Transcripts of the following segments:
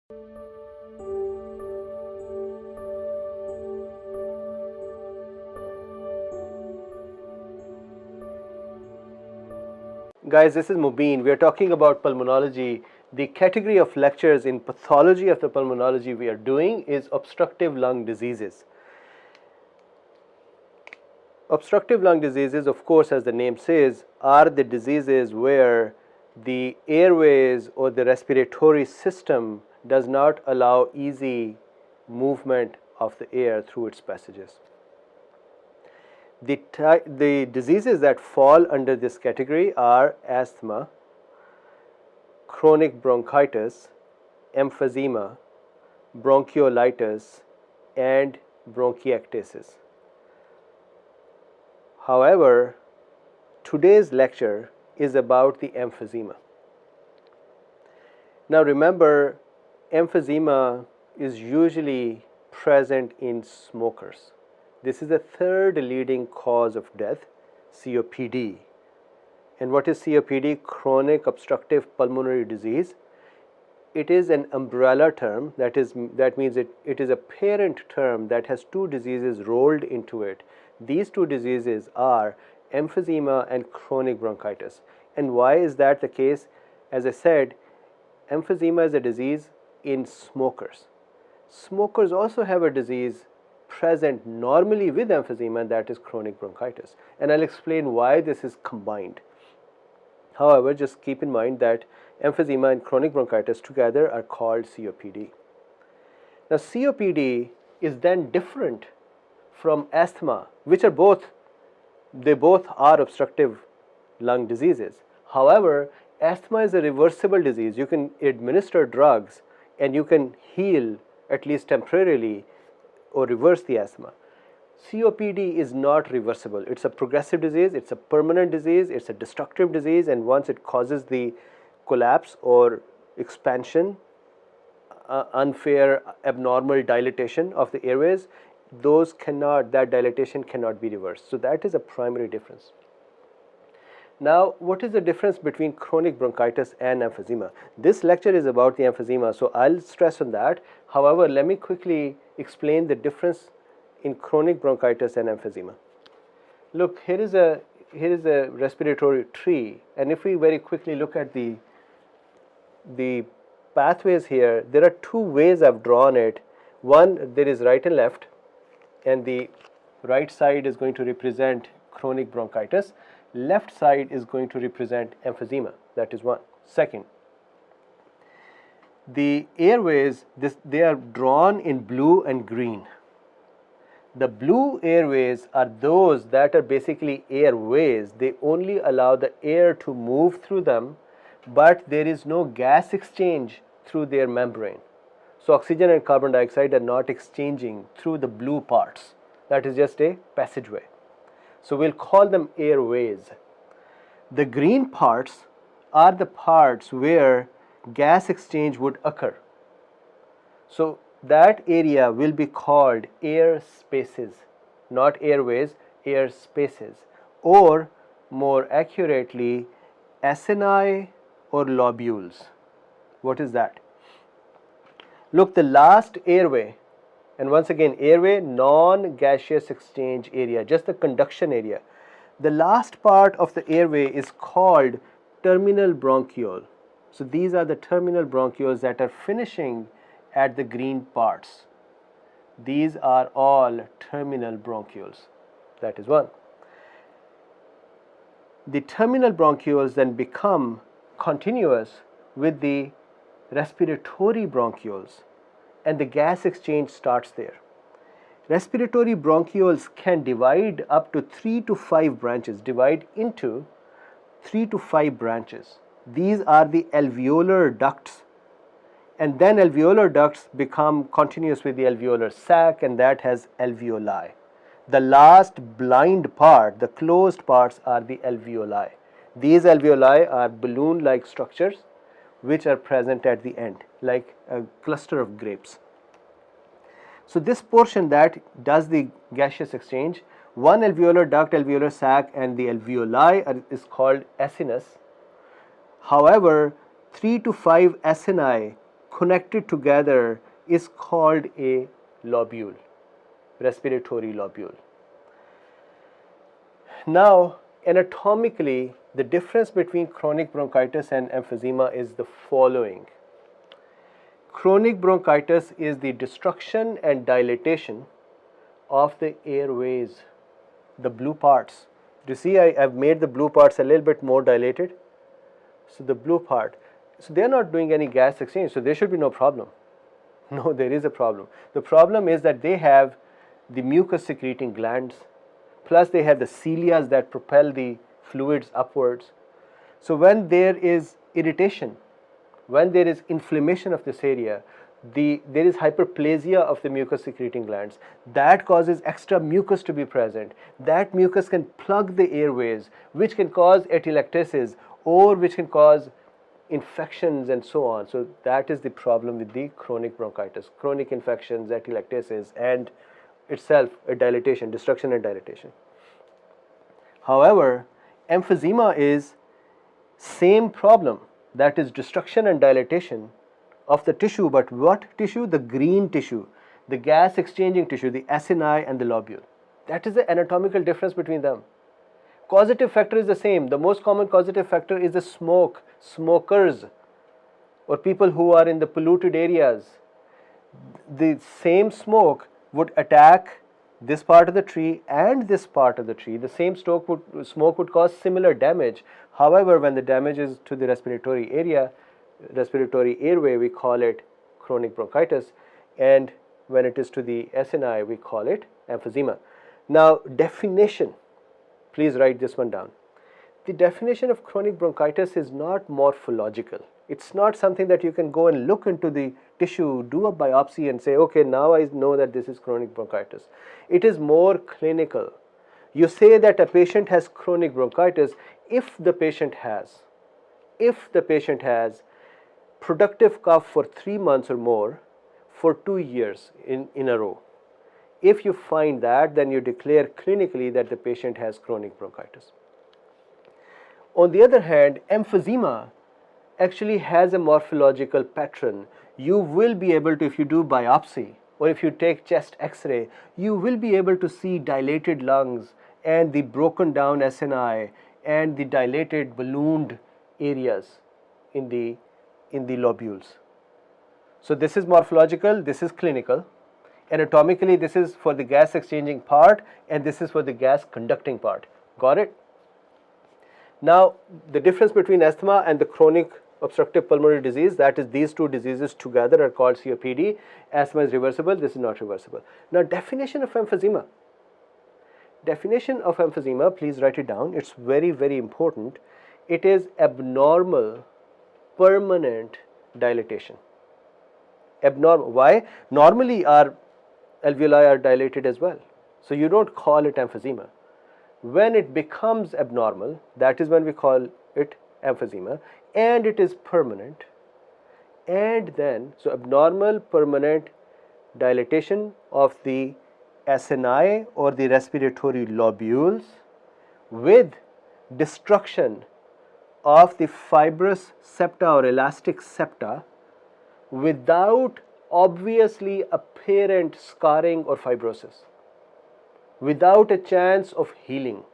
Guys, this is Mubin. We are talking about pulmonology. The category of lectures in pathology of the pulmonology we are doing is obstructive lung diseases. Obstructive lung diseases, of course, as the name says, are the diseases where the airways or the respiratory system does not allow easy movement of the air through its passages. The diseases that fall under this category are asthma, chronic bronchitis, emphysema, bronchiolitis, and bronchiectasis. However, today's lecture is about the emphysema. Now remember, emphysema is usually present in smokers. This is the third leading cause of death, COPD. And what is COPD? Chronic obstructive pulmonary disease. It is an umbrella term, that means it is a parent term that has two diseases rolled into it. These two diseases are emphysema and chronic bronchitis. And why is that the case? As I said, emphysema is a disease in smokers. Smokers also have a disease present normally with emphysema, and that is chronic bronchitis. And I'll explain why this is combined. However, just keep in mind that emphysema and chronic bronchitis together are called COPD. Now, COPD is then different from asthma, which are both are obstructive lung diseases. However, asthma is a reversible disease. You can administer drugs and you can heal, at least temporarily, or reverse the asthma. COPD is not reversible. It's a progressive disease, it's a permanent disease, it's a destructive disease, and once it causes the collapse or expansion, unfair, abnormal dilatation of the airways, that dilatation cannot be reversed. So that is a primary difference. Now, what is the difference between chronic bronchitis and emphysema? This lecture is about the emphysema, so I'll stress on that. However, let me quickly explain the difference in chronic bronchitis and emphysema. Look, here is a respiratory tree, and if we very quickly look at the pathways here, there are two ways I've drawn it. One, there is right and left, and the right side is going to represent chronic bronchitis. Left side is going to represent emphysema. That is one. Second, the airways, they are drawn in blue and green. The blue airways are those that are basically airways. They only allow the air to move through them, but there is no gas exchange through their membrane. So oxygen and carbon dioxide are not exchanging through the blue parts. That is just a passageway. So we'll call them airways. The green parts are the parts where gas exchange would occur. So that area will be called air spaces, not airways, air spaces, or more accurately, acini or lobules. What is that? Look, the last airway, and once again, airway, non-gaseous exchange area, just the conduction area. The last part of the airway is called terminal bronchiole. So these are the terminal bronchioles that are finishing at the green parts. These are all terminal bronchioles. That is one. The terminal bronchioles then become continuous with the respiratory bronchioles, and the gas exchange starts there. Respiratory bronchioles can divide up to 3 to 5 branches, divide into 3 to 5 branches. These are the alveolar ducts, and then alveolar ducts become continuous with the alveolar sac, and that has alveoli. The last blind part, the closed parts, are the alveoli. These alveoli are balloon-like structures which are present at the end, like a cluster of grapes. So this portion that does the gaseous exchange, one alveolar duct, alveolar sac, and the alveoli is called acinus. However, 3 to 5 acini connected together is called a lobule, respiratory lobule. Now, anatomically, the difference between chronic bronchitis and emphysema is the following. Chronic bronchitis is the destruction and dilatation of the airways, the blue parts. Do you see I've made the blue parts a little bit more dilated? So the blue part, so they're not doing any gas exchange, so there should be no problem. No, there is a problem. The problem is that they have the mucus secreting glands, plus they have the cilias that propel the fluids upwards. So when there is irritation, when there is inflammation of this area, there is hyperplasia of the mucus secreting glands. That causes extra mucus to be present. That mucus can plug the airways, which can cause atelectasis or which can cause infections and so on. So that is the problem with the chronic bronchitis. Chronic infections, atelectasis, and itself a dilatation, destruction and dilatation. However, emphysema is same problem, that is destruction and dilatation of the tissue, but what tissue? The green tissue, the gas exchanging tissue, the acini and the lobule. That is the anatomical difference between them. Causative factor is the same. The most common causative factor is the smoke, smokers, or people who are in the polluted areas. The same smoke would attack this part of the tree and this part of the tree. The same smoke would cause similar damage. However, when the damage is to the respiratory area, respiratory airway, we call it chronic bronchitis, and when it is to the acini, we call it emphysema. Now, definition, please write this one down. The definition of chronic bronchitis is not morphological. It's not something that you can go and look into the tissue, do a biopsy and say, okay, now I know that this is chronic bronchitis. It is more clinical. You say that a patient has chronic bronchitis if the patient has productive cough for 3 months or more for 2 years in a row. If you find that, then you declare clinically that the patient has chronic bronchitis. On the other hand, emphysema actually has a morphological pattern. You will be able to, if you do biopsy or if you take chest x-ray, you will be able to see dilated lungs and the broken down acini and the dilated ballooned areas in the lobules. So this is morphological, this is clinical. Anatomically, this is for the gas exchanging part and this is for the gas conducting part. Got it? Now, the difference between asthma and the chronic obstructive pulmonary disease, that is these two diseases together are called COPD. Asthma is reversible, this is not reversible. Now, definition of emphysema. Definition of emphysema, please write it down. It's very, very important. It is abnormal permanent dilatation. Abnormal. Why? Normally our alveoli are dilated as well. So you don't call it emphysema. When it becomes abnormal, that is when we call it emphysema, and it is permanent. And then, so abnormal permanent dilatation of the acini or the respiratory lobules with destruction of the fibrous septa or elastic septa without obviously apparent scarring or fibrosis, without a chance of healing.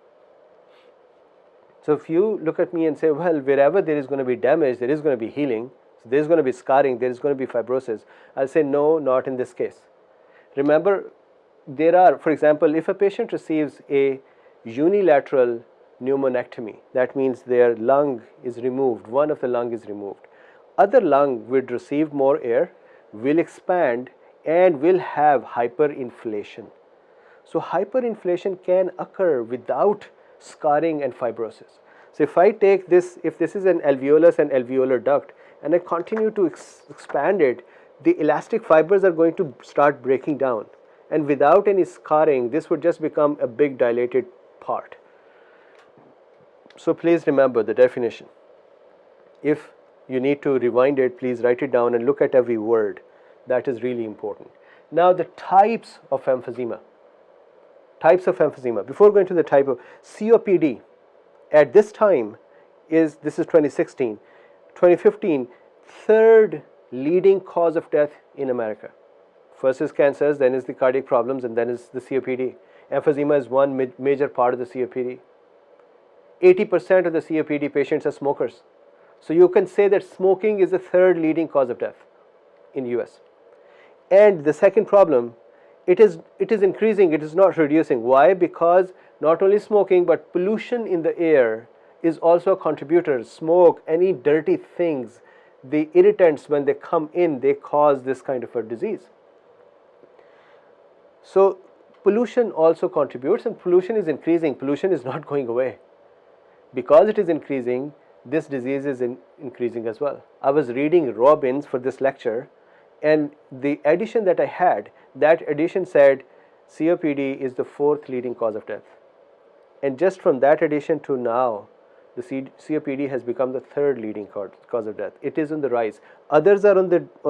So if you look at me and say, well, wherever there is going to be damage, there is going to be healing, so there is going to be scarring, there is going to be fibrosis, I'll say no, not in this case. Remember, there are, for example, if a patient receives a unilateral pneumonectomy, that means their lung is removed, one of the lung is removed. Other lung will receive more air, will expand and will have hyperinflation. So hyperinflation can occur without scarring and fibrosis. So if I take this, if this is an alveolus and alveolar duct and I continue to expand it, the elastic fibers are going to start breaking down, and without any scarring this would just become a big dilated part. So please remember the definition. If you need to rewind it, please write it down and look at every word. That is really important. Now the types of emphysema. Types of emphysema. Before going to the type of COPD, at this time this is 2016, 2015, third leading cause of death in America. First is cancers, then is the cardiac problems, and then is the COPD. Emphysema is one major part of the COPD. 80% of the COPD patients are smokers. So you can say that smoking is the third leading cause of death in US. And the second problem, it is increasing, it is not reducing. Why? Because not only smoking, but pollution in the air is also a contributor. Smoke, any dirty things, the irritants, when they come in, they cause this kind of a disease. So pollution also contributes, and pollution is increasing. Pollution is not going away. Because it is increasing, this disease is increasing as well. I was reading Robbins for this lecture, and the edition that I had, that edition said COPD is the fourth leading cause of death. And just from that edition to now, the COPD has become the third leading cause of death. It is on the rise. Others are on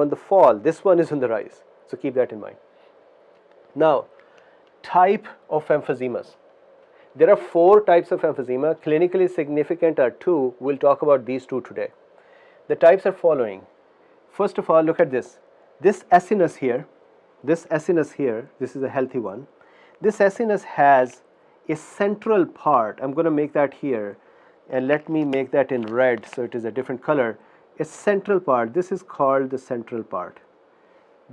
the fall. This one is on the rise. So keep that in mind. Now, type of emphysemas. There are 4 types of emphysema. Clinically significant are 2. We'll talk about these 2 today. The types are following. First of all, look at this. This acinus here, this is a healthy one. This acinus has a central part. I'm going to make that here, and let me make that in red so it is a different color. A central part. This is called the central part.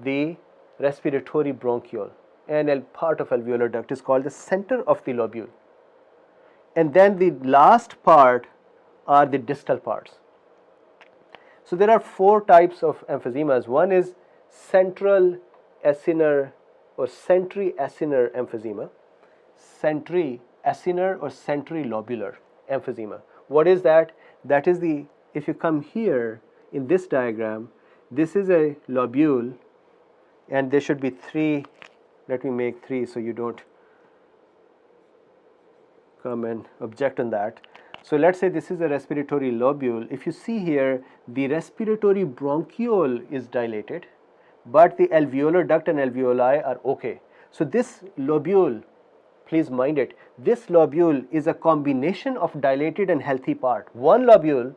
The respiratory bronchiole and a part of alveolar duct is called the center of the lobule. And then the last part are the distal parts. So there are 4 types of emphysemas. One is central acinar or centri-acinar emphysema, centri-acinar or centri-lobular emphysema. What is that? That is the, if you come here in this diagram, this is a lobule, and there should be 3. Let me make 3 so you don't come and object on that. So let's say this is a respiratory lobule. If you see here, the respiratory bronchiole is dilated, but the alveolar duct and alveoli are okay. So this lobule, please mind it, this lobule is a combination of dilated and healthy part. One lobule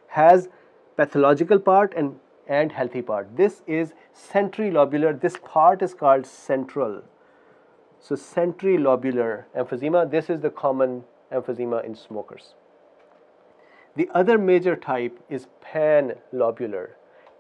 has pathological part and healthy part. This is centrilobular. This part is called central. So centrilobular emphysema, this is the common emphysema in smokers. The other major type is panlobular.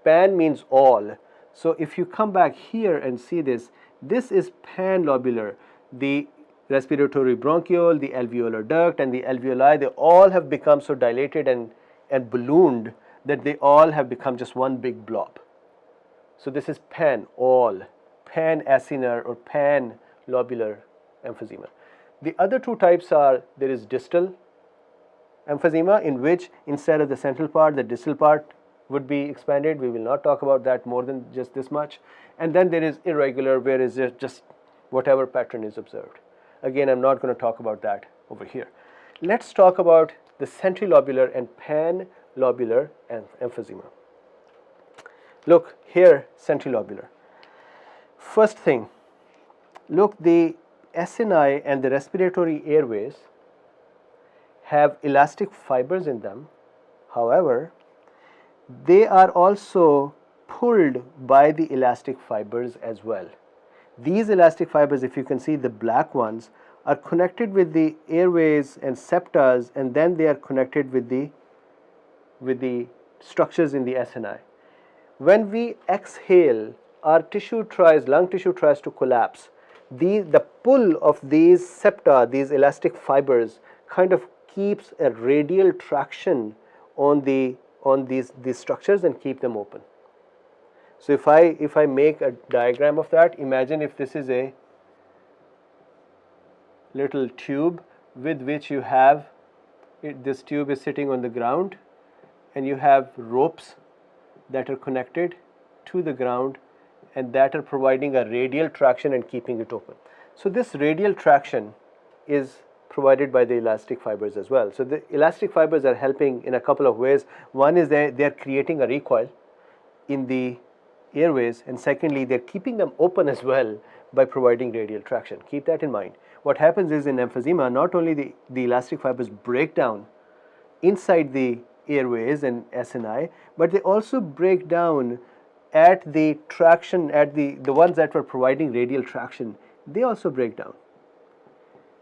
Pan means all. So if you come back here and see this, this is panlobular. The respiratory bronchiole, the alveolar duct, and the alveoli, they all have become so dilated and ballooned that they all have become just one big blob. So this is pan, all, pan-acinar or pan-lobular emphysema. The other 2 types are, there is distal emphysema, in which instead of the central part, the distal part would be expanded. We will not talk about that more than just this much. And then there is irregular, where is it just whatever pattern is observed. Again, I'm not going to talk about that over here. Let's talk about the centrilobular and panlobular emphysema. Look here, centrilobular. First thing, look, the acini and the respiratory airways have elastic fibers in them. However, they are also pulled by the elastic fibers as well. These elastic fibers, if you can see the black ones, are connected with the airways and septas, and then they are connected with the structures in the acini. When we exhale, our lung tissue tries to collapse. The pull of these septa, these elastic fibers, kind of keeps a radial traction on these structures and keep them open. So if I make a diagram of that, imagine if this is a little tube with which you have, this tube is sitting on the ground, and you have ropes that are connected to the ground and that are providing a radial traction and keeping it open. So this radial traction is provided by the elastic fibers as well. So the elastic fibers are helping in a couple of ways. One is they are creating a recoil in the airways, and secondly, they're keeping them open as well by providing radial traction. Keep that in mind. What happens is in emphysema, not only the elastic fibers break down inside the airways and acini, but they also break down at the traction, at the ones that were providing radial traction, they also break down.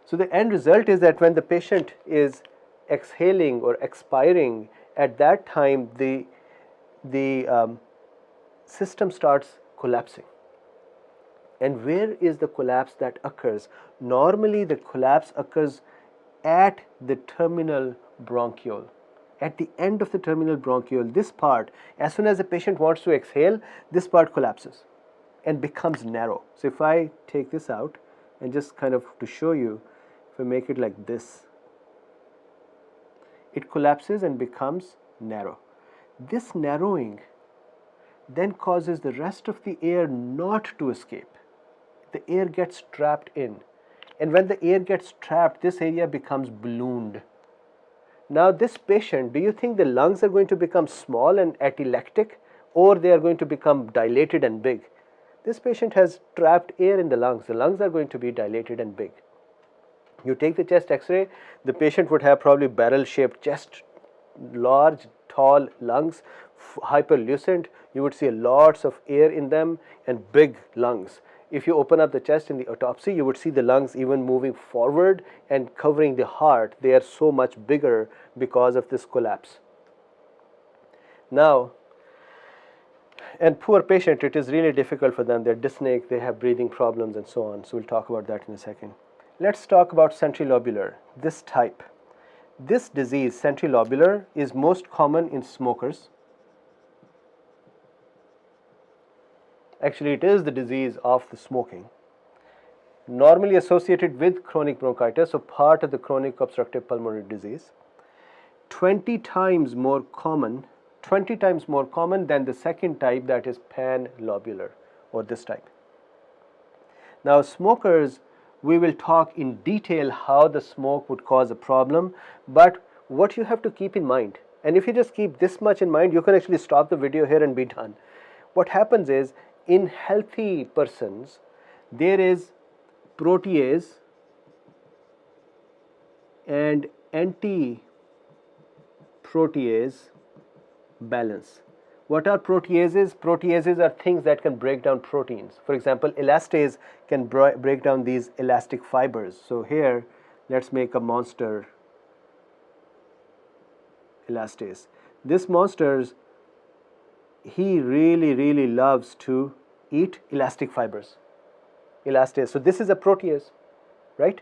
So the end result is that when the patient is exhaling or expiring, at that time the system starts collapsing. And where is the collapse that occurs? Normally the collapse occurs at the terminal bronchiole. At the end of the terminal bronchiole, this part, as soon as the patient wants to exhale, this part collapses and becomes narrow. So if I take this out and just kind of to show you, if I make it like this, it collapses and becomes narrow. This narrowing then causes the rest of the air not to escape. The air gets trapped in, and when the air gets trapped, this area becomes ballooned. Now this patient, do you think the lungs are going to become small and atelectic, or they are going to become dilated and big? This patient has trapped air in the lungs are going to be dilated and big. You take the chest x-ray, the patient would have probably barrel-shaped chest, large, tall lungs, hyperlucent. You would see lots of air in them and big lungs. If you open up the chest in the autopsy, you would see the lungs even moving forward and covering the heart. They are so much bigger because of this collapse. Now, and poor patient, it is really difficult for them. They're dyspneic, they have breathing problems and so on. So we'll talk about that in a second. Let's talk about centrilobular, this type. This disease, centrilobular, is most common in smokers. Actually, it is the disease of the smoking. Normally associated with chronic bronchitis, so part of the chronic obstructive pulmonary disease. 20 times more common than the second type, that is panlobular, or this type. Now smokers, we will talk in detail how the smoke would cause a problem, but what you have to keep in mind, and if you just keep this much in mind, you can actually stop the video here and be done. What happens is, in healthy persons, there is protease and anti-protease balance. What are proteases? Proteases are things that can break down proteins. For example, elastase can break down these elastic fibers. So here, let's make a monster elastase. This monster, he really loves to eat elastic fibers, elastase. So this is a protease, right?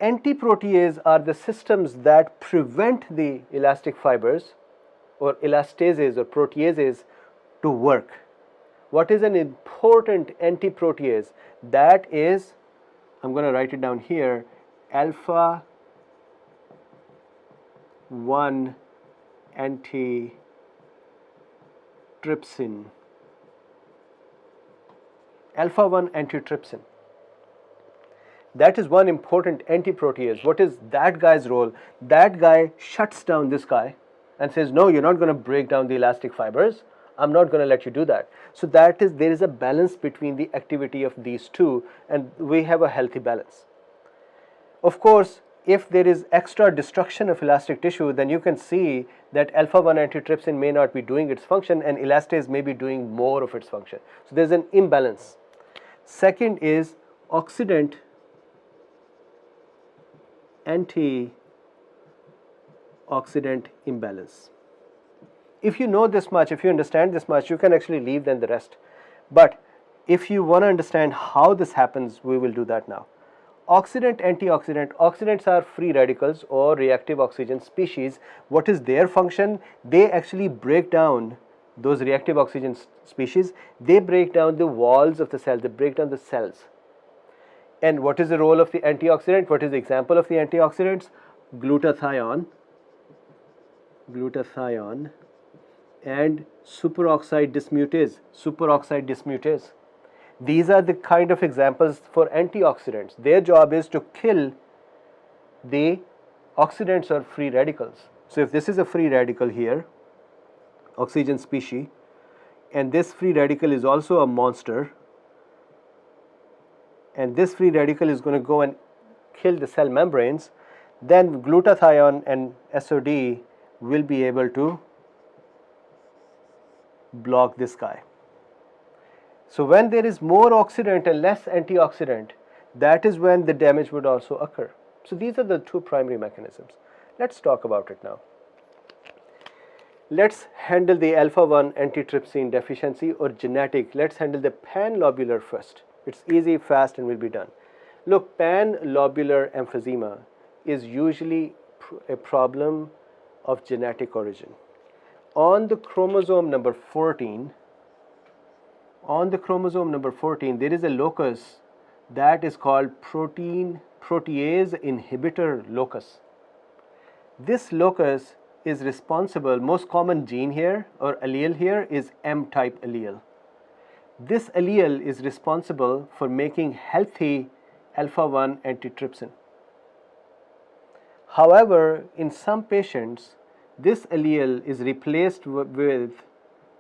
Antiprotease are the systems that prevent the elastic fibers or elastases or proteases to work. What is an important antiprotease? That is, I'm going to write it down here, alpha 1 antitrypsin. Alpha 1 antitrypsin. That is one important antiprotease. What is that guy's role? That guy shuts down this guy and says, no, you're not going to break down the elastic fibers. I'm not going to let you do that. So that is, there is a balance between the activity of these two, and we have a healthy balance. Of course, if there is extra destruction of elastic tissue, then you can see that alpha 1 antitrypsin may not be doing its function and elastase may be doing more of its function. So there's an imbalance. Second is oxidant antioxidant imbalance. If you know this much, if you understand this much, you can actually leave then the rest. But if you want to understand how this happens, we will do that now. Oxidant, antioxidant. Oxidants are free radicals or reactive oxygen species. What is their function? They actually break down those reactive oxygen species. They break down the walls of the cell. They break down the cells. And what is the role of the antioxidant? What is the example of the antioxidants? Glutathione and superoxide dismutase. These are the kind of examples for antioxidants. Their job is to kill the oxidants or free radicals. So if this is a free radical here, oxygen species, and this free radical is also a monster, and this free radical is going to go and kill the cell membranes, then glutathione and SOD will be able to block this guy. So when there is more oxidant and less antioxidant, that is when the damage would also occur. So these are the two primary mechanisms. Let's talk about it now. Let's handle the alpha-1 antitrypsin deficiency or genetic. Let's handle the panlobular first. It's easy, fast, and will be done. Look, panlobular emphysema is usually a problem of genetic origin. On the chromosome number 14, there is a locus that is called protease inhibitor locus. This locus is responsible, most common gene here or allele here is M-type allele. This allele is responsible for making healthy alpha-1 antitrypsin. However, in some patients, this allele is replaced with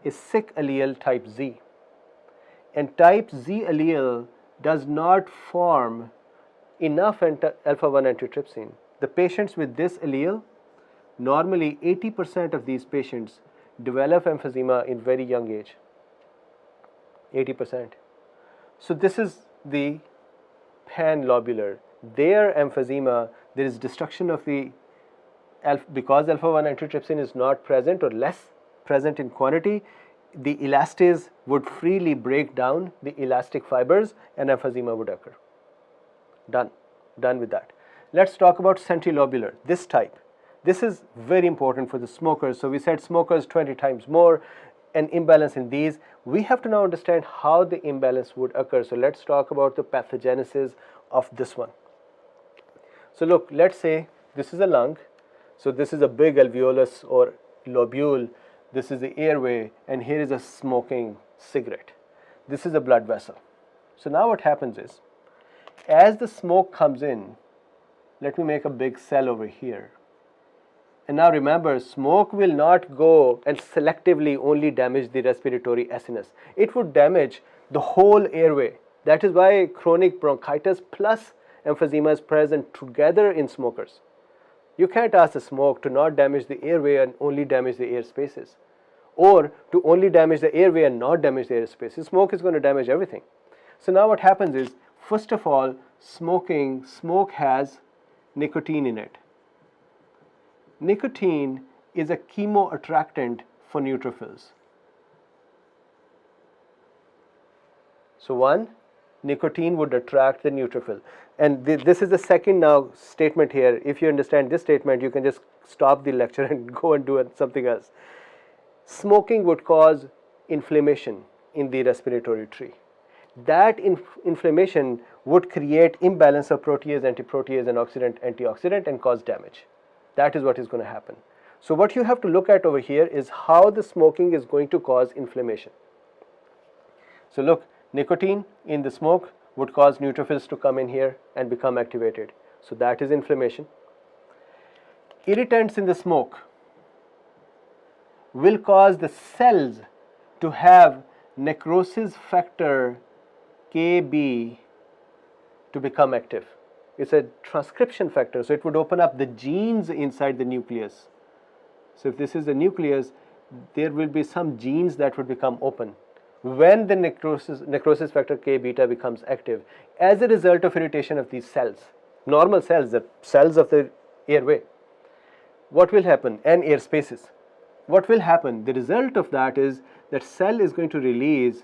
a sick allele type Z. And type Z allele does not form enough alpha-1 antitrypsin. The patients with this allele, normally 80% of these patients develop emphysema in very young age. 80%. So this is the panlobular. Their emphysema, there is destruction of the because alpha-1 antitrypsin is not present or less present in quantity, the elastase would freely break down the elastic fibers and emphysema would occur. Done with that. Let's talk about centrilobular, this type. This is very important for the smokers. So we said smokers 20 times more, an imbalance in these. We have to now understand how the imbalance would occur. So let's talk about the pathogenesis of this one. So look, let's say this is a lung. So this is a big alveolus or lobule. This is the airway, and here is a smoking cigarette. This is a blood vessel. So now what happens is, as the smoke comes in, let me make a big cell over here. And now remember, smoke will not go and selectively only damage the respiratory sinus. It would damage the whole airway. That is why chronic bronchitis plus emphysema is present together in smokers. You can't ask the smoke to not damage the airway and only damage the air spaces, or to only damage the airway and not damage the air spaces. Smoke is going to damage everything. So now what happens is, first of all, smoke has nicotine in it. Nicotine is a chemoattractant for neutrophils. So one, nicotine would attract the neutrophil. And this is the second now statement here. If you understand this statement, you can just stop the lecture and go and do something else. Smoking would cause inflammation in the respiratory tree. That inflammation would create imbalance of protease, antiprotease, and oxidant, antioxidant, and cause damage. That is what is going to happen. So what you have to look at over here is how the smoking is going to cause inflammation. So look, nicotine in the smoke would cause neutrophils to come in here and become activated. So that is inflammation. Irritants in the smoke will cause the cells to have necrosis factor Kb to become active. It's a transcription factor, so it would open up the genes inside the nucleus. So if this is the nucleus, there will be some genes that would become open when the necrosis factor K beta becomes active as a result of irritation of these cells, normal cells, the cells of the airway. What will happen? And air spaces. What will happen? The result of that is that cell is going to release,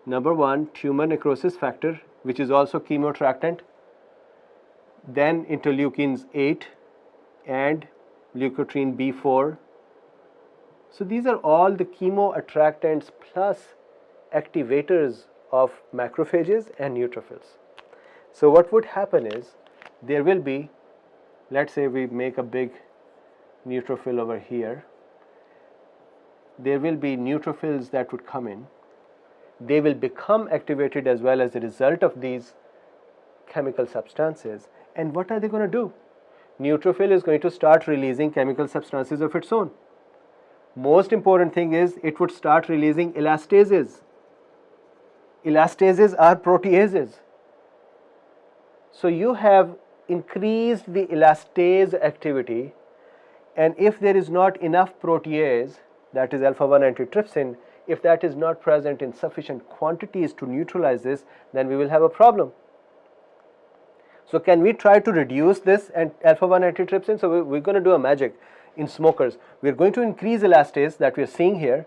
number one, tumor necrosis factor, which is also chemoattractant, then interleukins 8 and leukotriene B4. So these are all the chemoattractants plus activators of macrophages and neutrophils. So what would happen is, there will be, let's say we make a big neutrophil over here, there will be neutrophils that would come in. They will become activated as well as a result of these chemical substances. And what are they going to do? Neutrophil is going to start releasing chemical substances of its own. Most important thing is, it would start releasing elastases. Elastases are proteases. So you have increased the elastase activity, and if there is not enough protease, that is alpha-1 antitrypsin, If that is not present in sufficient quantities to neutralize this, then we will have a problem. So can we try to reduce this and alpha-1 antitrypsin? So we're going to do a magic in smokers. We're going to increase elastase that we're seeing here,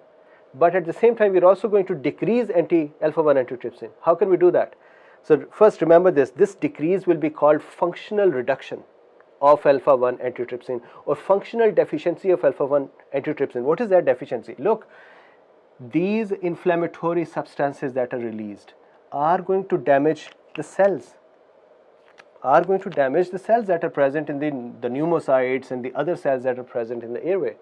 but at the same time we're also going to decrease alpha-1 antitrypsin. How can we do that? So first remember this decrease will be called functional reduction of alpha-1 antitrypsin or functional deficiency of alpha-1 antitrypsin. What is that deficiency? Look, these inflammatory substances that are released are going to damage the cells, that are present in the pneumocytes and the other cells that are present in the airway.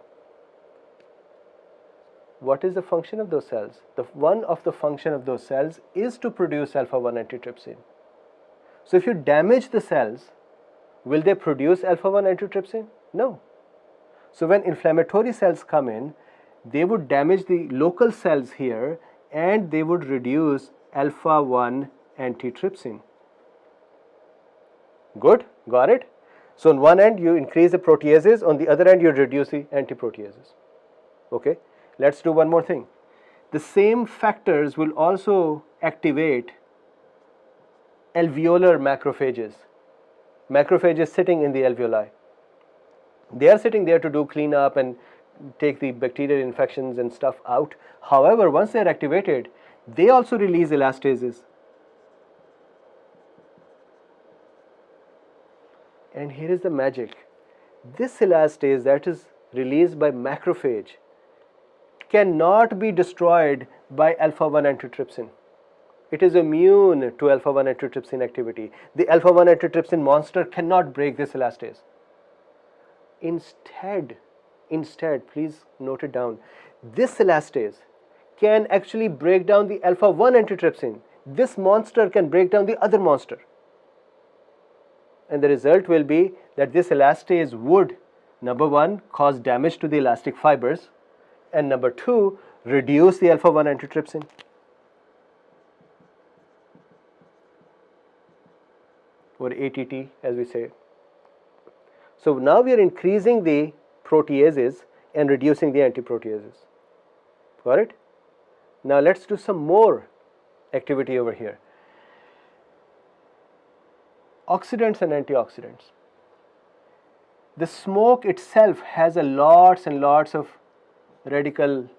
What is the function of those cells? One of the function of those cells is to produce alpha-1 antitrypsin. So if you damage the cells, will they produce alpha-1 antitrypsin? No. So when inflammatory cells come in, they would damage the local cells here and they would reduce alpha-1 antitrypsin. Good, got it? So on one end you increase the proteases, on the other end you reduce the antiproteases. Okay, let's do one more thing. The same factors will also activate alveolar macrophages sitting in the alveoli. They are sitting there to do cleanup and take the bacterial infections and stuff out. However, once they are activated, they also release elastases. And here is the magic. This elastase that is released by macrophage cannot be destroyed by alpha-1 antitrypsin. It is immune to alpha-1 antitrypsin activity. The alpha-1 antitrypsin monster cannot break this elastase. Instead, please note it down, this elastase can actually break down the alpha-1 antitrypsin. This monster can break down the other monster. And the result will be that this elastase would, number one, cause damage to the elastic fibers, and number two, reduce the alpha-1 antitrypsin. Or ATT as we say. So now we are increasing the proteases and reducing the antiproteases. Got it? Now let's do some more activity over here. Oxidants and antioxidants. The smoke itself has lots and lots of radical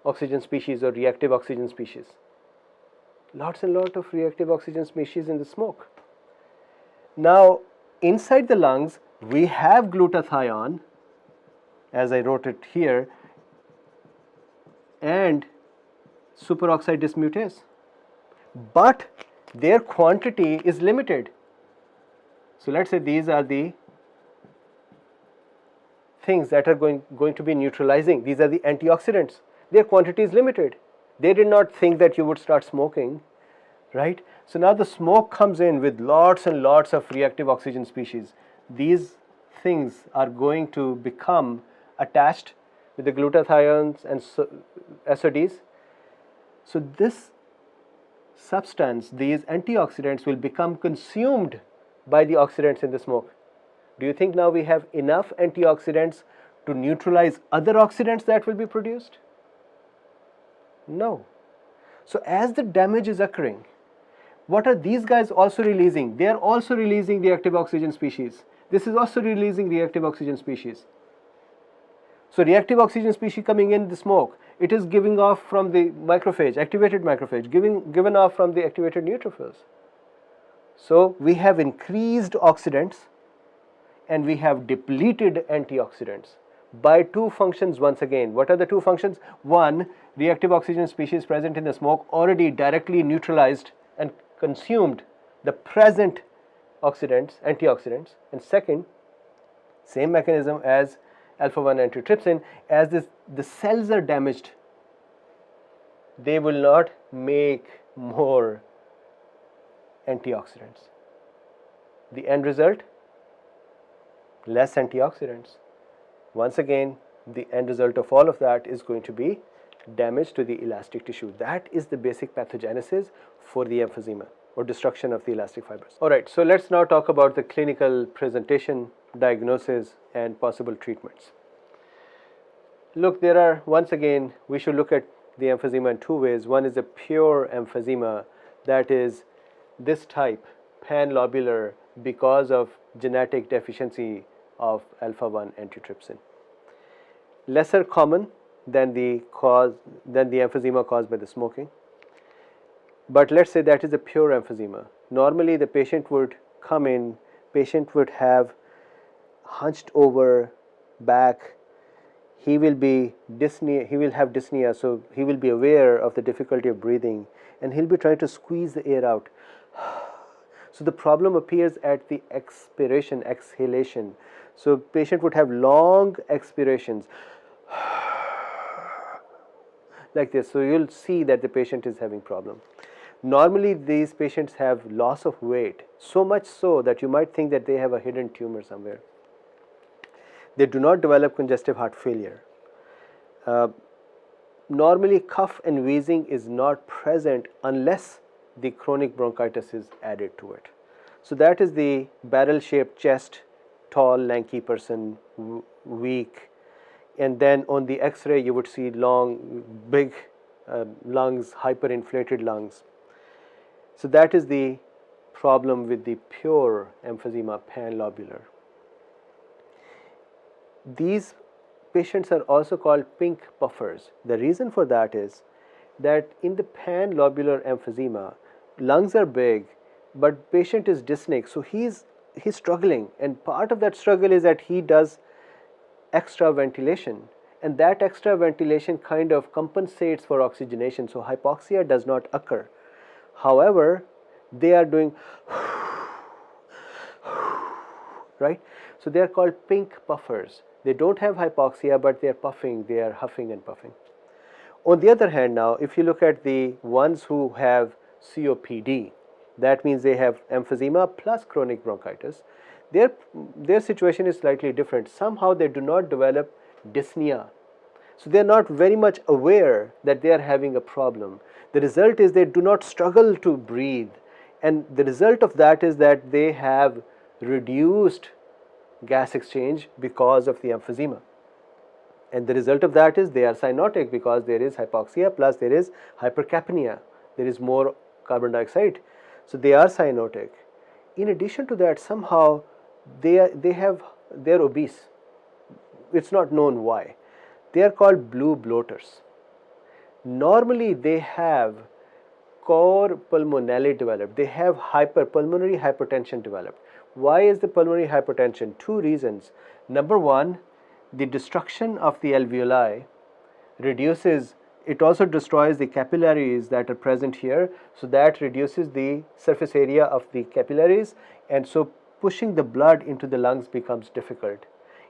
oxygen species or reactive oxygen species. Lots and lots of reactive oxygen species in the smoke. Now inside the lungs we have glutathione, as I wrote it here, and superoxide dismutase, but their quantity is limited. So let's say these are the things that are going to be neutralizing. These are the antioxidants. Their quantity is limited. They did not think that you would start smoking, right? So now the smoke comes in with lots and lots of reactive oxygen species. These things are going to become attached with the glutathiones and SODs. So this substance, these antioxidants, will become consumed by the oxidants in the smoke. Do you think now we have enough antioxidants to neutralize other oxidants that will be produced? No. So as the damage is occurring, what are these guys also releasing? They are also releasing reactive oxygen species. This is also releasing reactive oxygen species. So reactive oxygen species coming in the smoke, it is giving off from the macrophage, activated macrophage, given off from the activated neutrophils. So we have increased oxidants and we have depleted antioxidants by two functions once again. What are the two functions? One, reactive oxygen species present in the smoke already directly neutralized and consumed the present antioxidants, and second, same mechanism as alpha-1 antitrypsin, as the cells are damaged, they will not make more antioxidants. The end result, less antioxidants. Once again, the end result of all of that is going to be damage to the elastic tissue. That is the basic pathogenesis for the emphysema or destruction of the elastic fibers. Alright, so let's now talk about the clinical presentation, diagnosis and possible treatments. Look, there are, once again, we should look at the emphysema in two ways. One is a pure emphysema, that is this type, panlobular, because of genetic deficiency of alpha-1 antitrypsin. Lesser common than the emphysema caused by the smoking. But let's say that is a pure emphysema. Normally the patient would come in, patient would have hunched over back, he will be dyspnea, he will have dyspnea, so he will be aware of the difficulty of breathing and he'll be trying to squeeze the air out. So the problem appears at the expiration, exhalation. So patient would have long expirations like this. So you'll see that the patient is having problem. Normally these patients have loss of weight, so much so that you might think that they have a hidden tumor somewhere. They do not develop congestive heart failure. Normally cough and wheezing is not present unless the chronic bronchitis is added to it. So that is the barrel-shaped chest, tall, lanky person, weak, and then on the X-ray you would see long, big lungs, hyperinflated lungs. So that is the problem with the pure emphysema, panlobular. These patients are also called pink puffers. The reason for that is that in the panlobular emphysema, lungs are big, but patient is dyspneic, so he's struggling, and part of that struggle is that he does extra ventilation, and that extra ventilation kind of compensates for oxygenation, so hypoxia does not occur. However, they are doing right, so they are called pink puffers. They don't have hypoxia, but they are puffing, they are huffing and puffing. On the other hand, now if you look at the ones who have COPD, that means they have emphysema plus chronic bronchitis, their situation is slightly different. Somehow they do not develop dyspnea, so they are not very much aware that they are having a problem. The result is they do not struggle to breathe, and the result of that is that they have reduced gas exchange because of the emphysema, and the result of that is they are cyanotic because there is hypoxia plus there is hypercapnia, there is more carbon dioxide, so they are cyanotic. In addition to that, somehow they're obese. It's not known why. They are called blue bloaters. Normally they have cor pulmonale developed, they have pulmonary hypertension developed. Why is the pulmonary hypertension? Two reasons. Number one, the destruction of the alveoli reduces, it also destroys the capillaries that are present here, so that reduces the surface area of the capillaries, and so pushing the blood into the lungs becomes difficult.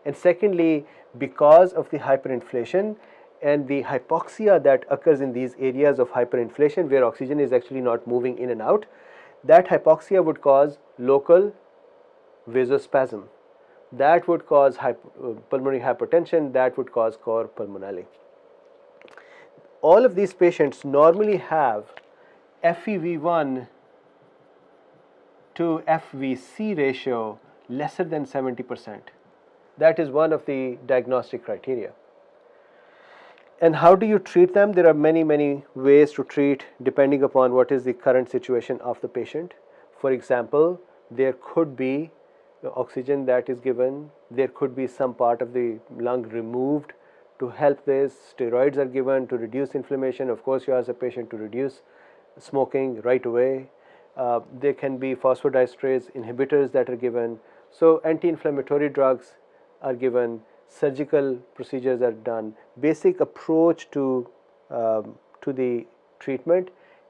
And secondly, because of the hyperinflation and the hypoxia that occurs in these areas of hyperinflation where oxygen is actually not moving in and out, that hypoxia would cause local vasospasm, that would cause pulmonary hypertension, that would cause cor pulmonale. All of these patients normally have FEV1 to FVC ratio lesser than 70%. That is one of the diagnostic criteria. And how do you treat them? There are many ways to treat depending upon what is the current situation of the patient. For example, there could be oxygen that is given, there could be some part of the lung removed to help this, steroids are given to reduce inflammation. Of course, you ask a patient to reduce smoking right away. There can be phosphodiesterase inhibitors that are given. So anti-inflammatory drugs are given, surgical procedures are done. Basic approach to the treatment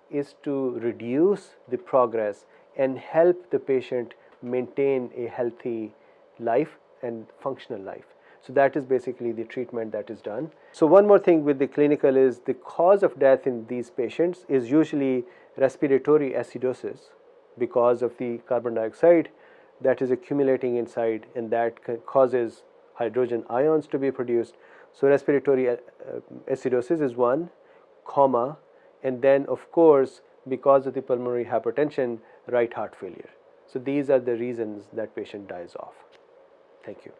is to reduce the progress and help the patient maintain a healthy life and functional life. So that is basically the treatment that is done. So one more thing with the clinical is the cause of death in these patients is usually respiratory acidosis because of the carbon dioxide that is accumulating inside, and that causes hydrogen ions to be produced. So respiratory acidosis is one, coma, and then of course because of the pulmonary hypertension, right heart failure. So these are the reasons that patient dies off. Thank you.